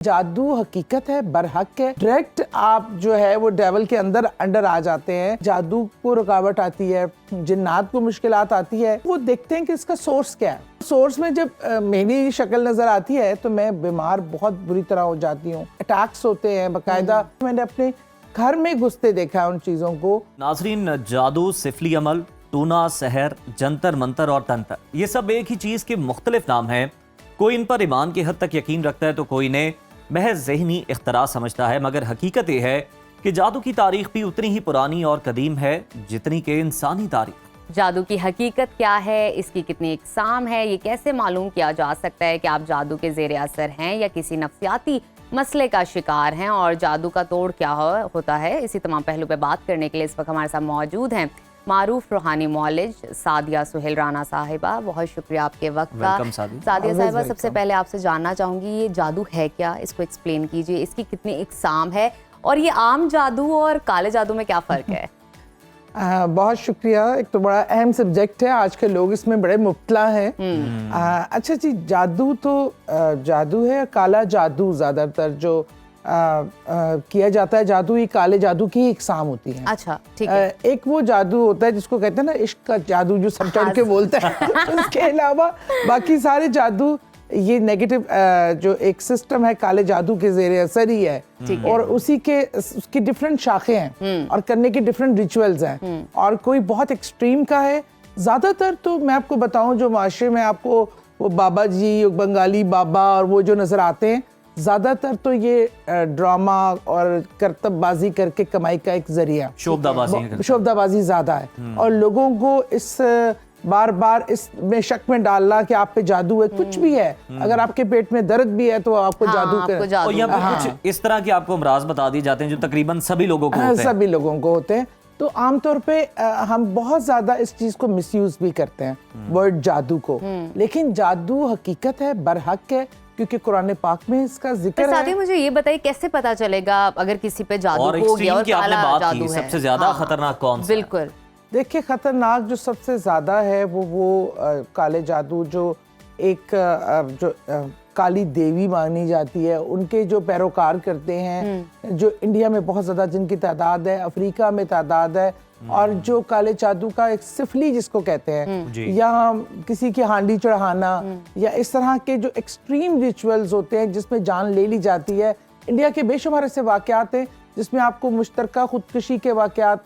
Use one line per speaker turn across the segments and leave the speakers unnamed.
जादू हकीकत है, बरहक है। डायरेक्ट आप जो है वो डेवल के अंडर आ जाते हैं। जादू को रुकावट आती है, जिन्नात को मुश्किलात आती है, वो देखते हैं कि इसका सोर्स क्या है। सोर्स में जब मेरी शक्ल नजर आती है तो मैं बीमार बहुत बुरी तरह हो जाती हूँ। अटैक्स होते हैं बाकायदा। मैंने अपने घर में घुसते देखा है उन चीजों को।
नाजरीन, जादू, सिफली अमल, टूना, सहर, जंतर मंतर और तंत्र, ये सब एक ही चीज के मुख्तलिफ नाम हैं। कोई इन पर ईमान की हद तक यकीन रखता है तो कोई इन्हें महज ज़हनी इख्तरा समझता है, मगर हकीकत ये है कि जादू की तारीख भी उतनी ही पुरानी और कदीम है जितनी कि इंसानी तारीख।
जादू की हकीकत क्या है, इसकी कितनी इकसाम है, ये कैसे मालूम किया जा सकता है कि आप जादू के ज़ेर असर हैं या किसी नफ्सियाती मसले का शिकार हैं, और जादू का तोड़ क्या होता है, इसी तमाम पहलू पे बात करने के लिए इस वक्त हमारे साथ मौजूद हैं मारूफ रूहानी मौलिज सादिया सुहेल राना साहिबा। बहुत शुक्रिया आपके वक्त का। सादिया साहिबा, सबसे पहले आपसे जानना चाहूँगी ये जादू है क्या, इसको एक्सप्लेन कीजिए, इसकी कितनी इकसाम है और ये आम जादू और काले जादू में क्या फ़र्क है?
बहुत शुक्रिया। एक तो बड़ा अहम सब्जेक्ट है, आज के लोग इसमें बड़े मुब्तला हैं। अच्छा जी, जादू तो जादू है, काला जादू ज़्यादातर जो किया जाता है, जादू ही काले जादू की इकसाम होती है।
अच्छा, ठीक है।
एक वो जादू होता है जिसको कहते हैं ना इश्क का जादू, जो सब चढ़ के बोलते हैं। उसके अलावा बाकी सारे जादू ये नेगेटिव जो एक सिस्टम है काले जादू के ज़ेरे असर ही है, और उसकी डिफरेंट शाखें हैं और करने के डिफरेंट रिचुअल्स हैं, और कोई बहुत एक्सट्रीम का है। ज़्यादातर तो मैं आपको बताऊं, जो माशरे में आपको वो बाबा जी, बंगाली बाबा और वो जो नज़र आते हैं, ज़्यादातर तो ये ड्रामा और करतबबाजी करके कमाई का एक जरिया, शोबदाबाजी ज़्यादा है, और लोगों को इस बार बार इसमें शक में डालना कि आप पे जादू है। कुछ भी है, अगर आपके पेट में दर्द भी है तो आपको जादू
और यहाँ पे कुछ इस तरह के आपको अमराज बता दिए जाते हैं जो तकरीबन सभी लोगों को होते हैं।
सभी लोगों को होते हैं। तो आमतौर पे हम बहुत ज्यादा इस चीज को मिसयूज भी करते हैं, वर्ड जादू को, लेकिन जादू हकीकत है, बरहक है, क्योंकि कुरान पाक में इसका जिक्र है।
मुझे ये बताइए कैसे पता चलेगा अगर किसी पे जादू हो गया और काला जादू है?
सबसे ज्यादा खतरनाक कौन सा?
बिल्कुल,
देखिए, खतरनाक जो सबसे ज्यादा है वो काले जादू, जो एक जो काली देवी मानी जाती है, उनके जो पैरोकार करते हैं, जो इंडिया में बहुत ज्यादा जिनकी तादाद है, अफ्रीका में तादाद है, और जो काले जादू का एक सिफली जिसको कहते हैं, या किसी की हांडी चढ़ाना, या इस तरह के जो एक्सट्रीम रिचुअल्स होते हैं जिसमें जान ले ली जाती है। इंडिया के बेशुमार ऐसे वाकयात हैं जिसमें आपको मुश्तरका खुदकुशी के वाकयात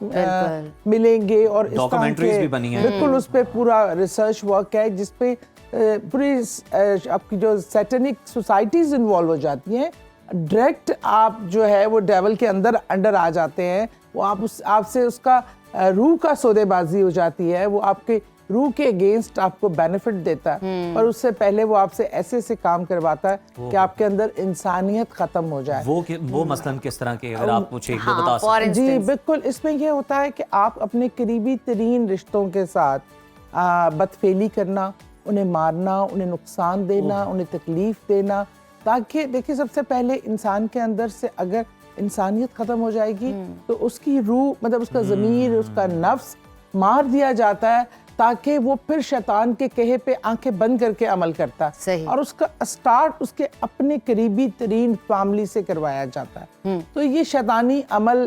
मिलेंगे, और
डॉक्यूमेंट्रीज भी बनी हैं।
बिल्कुल, उस पर पूरा रिसर्च वर्क है जिसपे पूरी आपकी जो सैटेनिक सोसाइटीज इन्वॉल्व हो जाती हैं। डायरेक्ट आप जो है वो डेवल के अंडर आ जाते हैं, वो आपसे उसका रूह का सौदेबाजी हो जाती है, वो आपके रूह के अगेंस्ट आपको बेनिफिट देता है, पर उससे पहले वो आपसे ऐसे काम करवाता है कि आपके अंदर इंसानियत खत्म हो जाए।
वो मसलन किस तरह के, अगर आप मुझे एक दो बता सकते?
जी बिल्कुल, इसमें ये होता है कि आप अपने करीबी तरीन रिश्तों के साथ बदफेली करना, उन्हें मारना, उन्हें नुकसान देना, उन्हें तकलीफ देना, ताकि देखिए, सबसे पहले इंसान के अंदर से अगर इंसानियत खत्म हो जाएगी तो उसकी रूह, मतलब उसका ज़मीर, उसका नफ्स मार दिया जाता है, ताकि वो फिर शैतान के कहे पे आंखें बंद करके अमल करता है, और उसका स्टार्ट उसके अपने करीबी तरीन फैमिली से करवाया जाता है। तो ये शैतानी अमल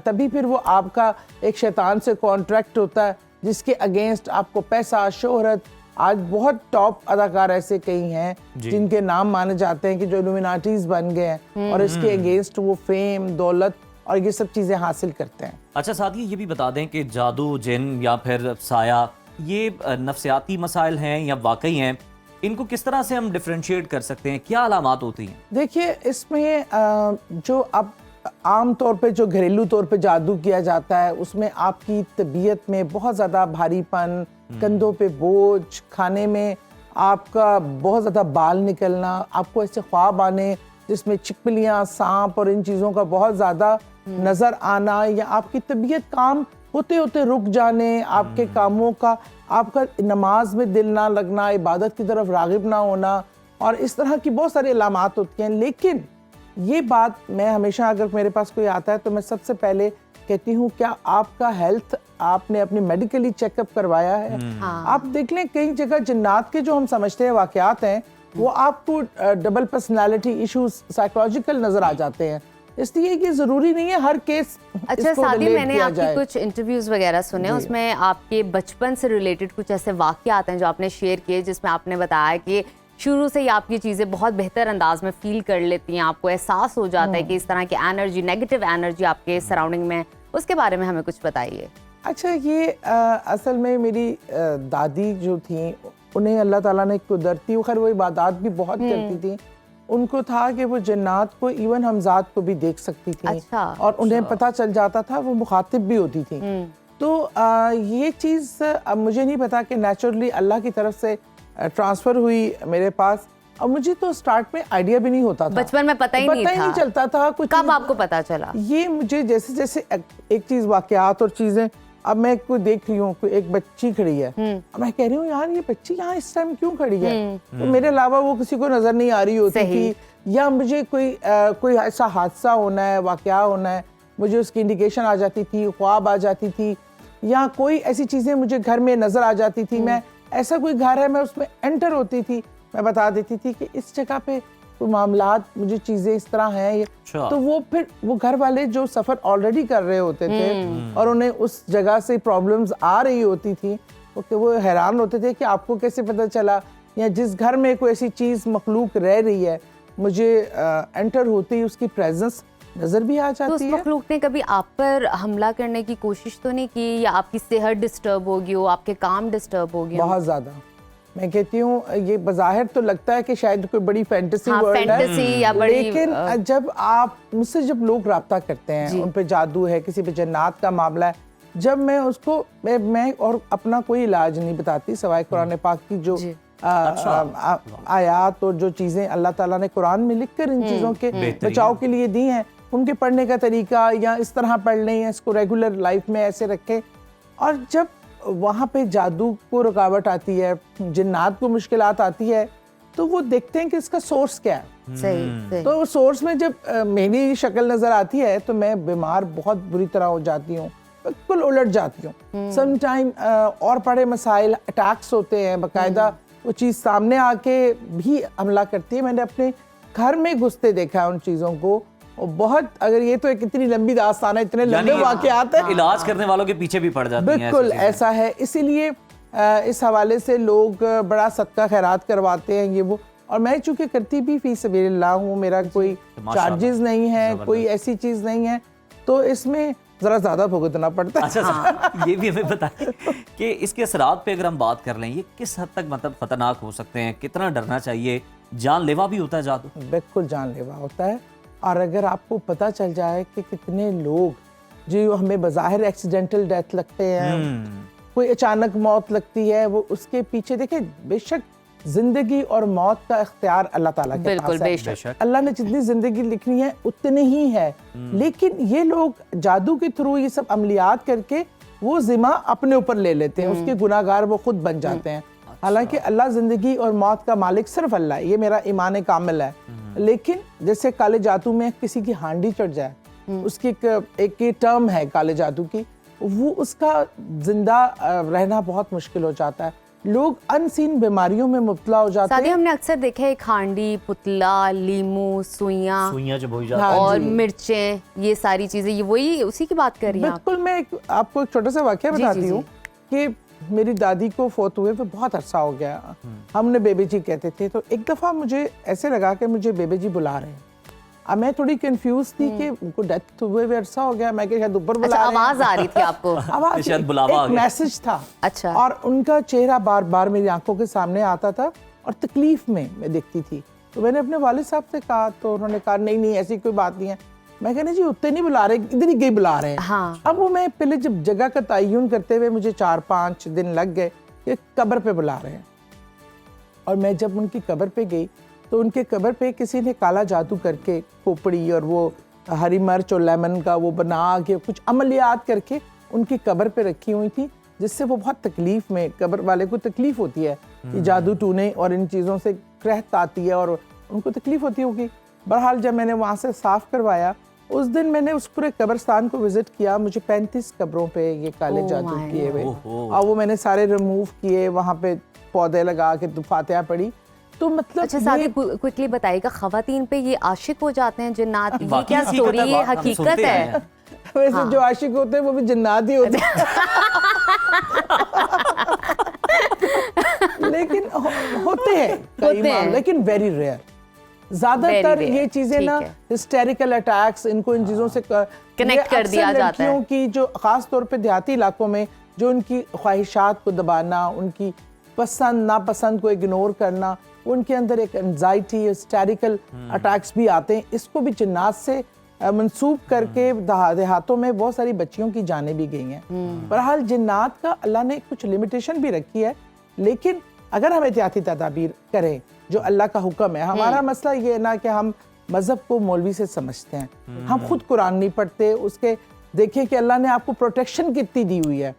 तभी फिर वो आपका एक शैतान से कॉन्ट्रैक्ट होता है जिसके अगेंस्ट आपको पैसा, शोहरत, आज बहुत टॉप अदाकार ऐसे कई हैं जिनके नाम माने जाते हैं कि जो इल्यूमिनाटीज बन गए हैं, और इसके अगेंस्ट वो फेम, दौलत और ये सब चीजें हासिल करते हैं।
अच्छा, साथ ही ये भी बता दें कि जादू, जिन या फिर साया, ये नफ्सियाती मसाइल हैं या वाकई हैं? इनको किस तरह से हम डिफरेंशिएट कर सकते हैं? क्या अलामात होती हैं?
देखिए, इसमें जो अब आम तौर पे जो घरेलू तौर पे जादू किया जाता है, उसमें आपकी तबीयत में बहुत ज़्यादा भारीपन, कंधों पे बोझ, खाने में आपका बहुत ज़्यादा बाल निकलना, आपको ऐसे ख्वाब आने जिसमें छिपकलियाँ, सांप और इन चीज़ों का बहुत ज़्यादा नज़र आना, या आपकी तबीयत काम होते होते रुक जाने, आपके कामों का, आपका नमाज में दिल ना लगना, इबादत की तरफ रागिब ना होना, और इस तरह की बहुत सारी अलामात होती हैं। लेकिन ये बात मैं हमेशा, अगर मेरे पास कोई आता है तो मैं सबसे पहले कहती हूँ, क्या आपका हेल्थ, आपने अपनी मेडिकली चेकअप करवाया है? आप देख लें, कई जगह जिन्नात के जो हम समझते हैं वाकयात हैं, وہ آپ کو ڈبل پرسنالٹی ایشوز سائیکولوجیکل نظر آ جاتے ہیں. اس لیے کہ ضروری نہیں ہے ہر کیس.
اچھا سعدی، میں نے آپ کی کچھ انٹرویوز وغیرہ سنے، اس میں آپ کے بچپن سے ریلیٹڈ کچھ ایسے واقعات ہیں جو آپ نے شیئر کیے، جس میں آپ نے بتایا کہ شروع سے ہی آپ یہ چیزیں بہت بہتر انداز میں فیل کر لیتی ہیں، آپ کو احساس ہو جاتا ہے کہ اس طرح کی انرجی، نیگیٹو انرجی آپ کے سراؤنڈنگ میں. اس کے بارے میں ہمیں کچھ بتائیے.
اچھا، یہ اصل میں میری دادی جو تھیں، انہیں اللہ تعالیٰ نے قدرتی، خیر وہ عبادات بھی بہت کرتی تھیں. ان کو تھا کہ وہ جنات کو ایون ہمزاد کو بھی دیکھ سکتی تھیں، اور انہیں پتہ چل جاتا تھا، وہ مخاطب بھی ہوتی تھیں. تو یہ چیز اب مجھے نہیں پتا کہ نیچرلی اللہ کی طرف سے ٹرانسفر ہوئی میرے پاس. اور مجھے تو سٹارٹ میں آئیڈیا بھی نہیں ہوتا تھا،
بچپن میں پتہ ہی نہیں
چلتا تھا کچھ.
کب آپ کو پتا چلا؟
یہ مجھے جیسے جیسے ایک چیز، واقعات اور چیزیں، اب میں کوئی دیکھ رہی ہوں، کوئی ایک بچی کھڑی ہے، میں کہہ رہی ہوں یار یہ بچی یہاں اس ٹائم کیوں کھڑی ہے؟ تو میرے علاوہ وہ کسی کو نظر نہیں آ رہی ہوتی تھی، یا مجھے کوئی ایسا حادثہ ہونا ہے، واقعہ ہونا ہے، مجھے اس کی انڈیکیشن آ جاتی تھی، خواب آ جاتی تھی، یا کوئی ایسی چیزیں مجھے گھر میں نظر آ جاتی تھی. میں ایسا کوئی گھر ہے، میں اس میں انٹر ہوتی تھی، میں بتا دیتی تھی کہ اس جگہ پہ کوئی معاملات، مجھے چیزیں اس طرح ہیں. تو وہ پھر وہ گھر والے جو سفر آلریڈی کر رہے ہوتے تھے اور انہیں اس جگہ سے پرابلمز آ رہی ہوتی تھی، وہ حیران ہوتے تھے کہ آپ کو کیسے پتہ چلا. یا جس گھر میں کوئی ایسی چیز مخلوق رہ رہی ہے، مجھے انٹر ہوتی اس کی پریزنس نظر بھی آ جاتی ہے.
اس مخلوق نے کبھی آپ پر حملہ کرنے کی کوشش تو نہیں کی، یا آپ کی صحت ڈسٹرب ہوگی ہو، آپ کے کام ڈسٹرب ہوگی؟
بہت زیادہ. میں کہتی ہوں یہ بظاہر تو لگتا ہے کہ شاید کوئی بڑی فینٹیسی ورلڈ ہے، لیکن جب آپ مجھ سے جب لوگ رابطہ کرتے ہیں، ان پہ جادو ہے، کسی پہ جنات کا معاملہ ہے، جب میں اس کو میں اور اپنا کوئی علاج نہیں بتاتی سوائے قرآن پاک کی جو آیات اور جو چیزیں اللہ تعالیٰ نے قرآن میں لکھ کر ان چیزوں کے بچاؤ کے لیے دی ہیں، ان کے پڑھنے کا طریقہ، یا اس طرح پڑھ لیں، یا اس کو ریگولر لائف میں ایسے رکھیں. اور جب وہاں پہ جادو کو رکاوٹ آتی ہے، جنات کو مشکلات آتی ہے، تو وہ دیکھتے ہیں کہ اس کا سورس کیا ہے.
صحیح.
تو سورس میں جب میری شکل نظر آتی ہے تو میں بیمار بہت بری طرح ہو جاتی ہوں، بالکل الٹ جاتی ہوں. سم ٹائم اور بڑے مسائل، اٹیکس ہوتے ہیں، باقاعدہ وہ چیز سامنے آ کے بھی حملہ کرتی ہے. میں نے اپنے گھر میں گھستے دیکھا ہے ان چیزوں کو. بہت، اگر یہ تو ایک اتنی لمبی داستان ہے، اتنے لمبے واقعات ہیں،
علاج کرنے والوں کے پیچھے بھی پڑ جاتی ہیں.
بالکل ایسا ہے. اسی لیے اس حوالے سے لوگ بڑا صدقہ خیرات کرواتے ہیں، یہ وہ. اور میں چونکہ کرتی بھی فی سبیل اللہ ہوں، میرا کوئی چارجز نہیں ہے، کوئی ایسی چیز نہیں ہے، تو اس میں ذرا زیادہ بھگتنا پڑتا ہے.
اچھا، یہ بھی ہمیں بتائیں کہ اس کے اثرات پہ اگر ہم بات کر لیں، یہ کس حد تک مطلب خطرناک ہو سکتے ہیں، کتنا ڈرنا چاہیے؟ جان لیوا بھی ہوتا ہے جادو؟
بالکل جان لیوا ہوتا ہے. اور اگر آپ کو پتہ چل جائے کہ کتنے لوگ جو ہمیں بظاہر ایکسیڈنٹل ڈیتھ لگتے ہیں، کوئی اچانک موت لگتی ہے، وہ اس کے پیچھے دیکھیں، بے شک زندگی اور موت کا اختیار اللہ تعالیٰ کے پاس ہے.
بے شک
اللہ نے جتنی زندگی لکھنی ہے اتنی ہی ہے. لیکن یہ لوگ جادو کے تھرو یہ سب عملیات کر کے وہ ذمہ اپنے اوپر لے لیتے ہیں، اس کے گناہ گار وہ خود بن جاتے ہیں. حالانکہ اللہ زندگی اور موت کا مالک صرف اللہ ہے، یہ میرا ایمان کامل ہے. لیکن جیسے کالے جادو میں کسی کی ہانڈی چڑھ جائے، اس کی ایک ٹرم ہے کالے جادو کی، وہ اس کا زندہ رہنا بہت مشکل ہو جاتا ہے. لوگ ان سین بیماریوں میں مبتلا ہو جاتے ہیں.
ہم نے اکثر دیکھا ہے کھانڈی، پتلا، لیمو، سوئیاں
جو بوئی جاتی
اور مرچیں، یہ ساری چیزیں، یہ وہی اسی کی بات کر رہی ہیں؟
بالکل. میں آپ کو ایک چھوٹا سا واقعہ بتاتی ہوں کہ میری دادی کو فوت ہوئے بہت عرصہ ہو گیا. ہم نے بیبے جی کہتے تھے. تو ایک دفعہ مجھے ایسے لگا کہ مجھے بیبے جی بلا رہے ہیں. اب میں تھوڑی کنفیوز تھی کہ ان کو ڈیتھ ہوئے عرصہ ہو گیا، میں کہ شاید اوپر بلا رہے ہیں.
آواز آ رہی تھی آپ کو؟
ایک میسج تھا.
اچھا.
اور ان کا چہرہ بار بار میری آنکھوں کے سامنے آتا تھا اور تکلیف میں دیکھتی تھی. تو میں نے اپنے والد صاحب سے کہا تو انہوں نے کہا نہیں ایسی کوئی بات نہیں ہے. میں کہنا جی اتنے نہیں بلا رہے، ادھر ہی گئی بلا رہے ہیں. اب وہ میں پہلے جب جگہ کا تعین کرتے ہوئے مجھے 4-5 دن لگ گئے کہ قبر پہ بلا رہے ہیں. اور میں جب ان کی قبر پہ گئی تو ان کے قبر پہ کسی نے کالا جادو کر کے کھوپڑی اور وہ ہری مرچ اور لیمن کا وہ بنا کے کچھ عملیات کر کے ان کی قبر پہ رکھی ہوئی تھی، جس سے وہ بہت تکلیف میں، قبر والے کو تکلیف ہوتی ہے کہ جادو ٹونے اور ان چیزوں سے قحط آتی ہے اور ان کو تکلیف ہوتی ہوگی. بہرحال جب میں نے وہاں سے صاف کروایا، اس دن میں نے اس پورے قبرستان کو وزٹ کیا. مجھے 35 قبروں پہ یہ کالے جادو کیے ہوئے، اور وہ میں نے سارے ریموو کیے. وہاں پہ پودے لگا کے فاتحہ پڑھی. तो मतलब
अच्छा सादी क्विकली बताइएगा, खवातीन पे ये आशिक हो जाते हैं जिन्नात, ये
वाकई
क्या
हकीकत
स्टोरी
है,
है,
हम
हकीकत
सुनते
है?
हैं।
वैसे जो आशिक होते हैं वो भी जिन्नात ही होते हैं। लेकिन होते हैं कई
होते हैं।
मामले, लेकिन वेरी रेयर। ज्यादातर
Very rare,
ये चीजें ना
ठीक है।
हिस्टेरिकल अटैक्स, इनको इन चीजों से
Connect कर दिया जाता है।
लड़कियों की जो खास तौर पे देहाती इलाकों में जो उनकी ख्वाहिशात को दबाना, उनकी पसंद नापसंद को इग्नोर करना, उनके अंदर एक एंजाइटी, हिस्टेरिकल अटैक्स भी आते हैं। इसको भी जिन्नात से मंसूब करके देहातों में बहुत सारी बच्चियों की जानें भी गई हैं। बहरहाल जिन्नात का अल्लाह ने कुछ लिमिटेशन भी रखी है, लेकिन अगर हम एहतियाती तदाबीर करें जो अल्लाह का हुक्म है। हमारा मसला ये है ना कि हम मजहब को मौलवी से समझते हैं, हम खुद कुरान नहीं पढ़ते, उसके देखिए कि अल्लाह ने आपको प्रोटेक्शन कितनी दी हुई है।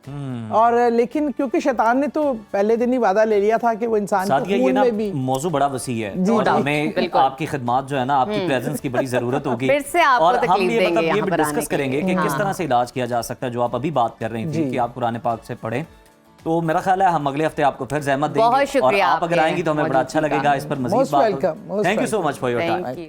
और लेकिन क्योंकि शैतान ने तो पहले दिन ही वादा ले लिया था कि वो इंसान के
ये
खून
ना
में भी
मौजू बड़ा वसी है
जी,
और
जी,
हमें
बिल्कुल।
आपकी खिदमत जो है ना, आपकी प्रेजेंस की बड़ी जरूरत होगी।
फिर से आपको
और हम
तकलीफ
ये
देंगे
ये
यहाँ
भी
पर आने
डिस्कस
के
करेंगे
लिए।
कि किस
हाँ।
तरह से इलाज किया जा सकता है, जो आप अभी बात कर रही थी कि आप कुरान पाक से पढ़ें। तो मेरा ख्याल है हम अगले हफ्ते आपको फिर जहमत देंगे,
बहुत शुक्रिया
और आप अगर
आपके
आएंगी तो हमें बड़ा अच्छा
मौजूदगी का।
लगेगा। इस पर मजीद
Most
बात
welcome, most
thank you so much for your time.
Thank you.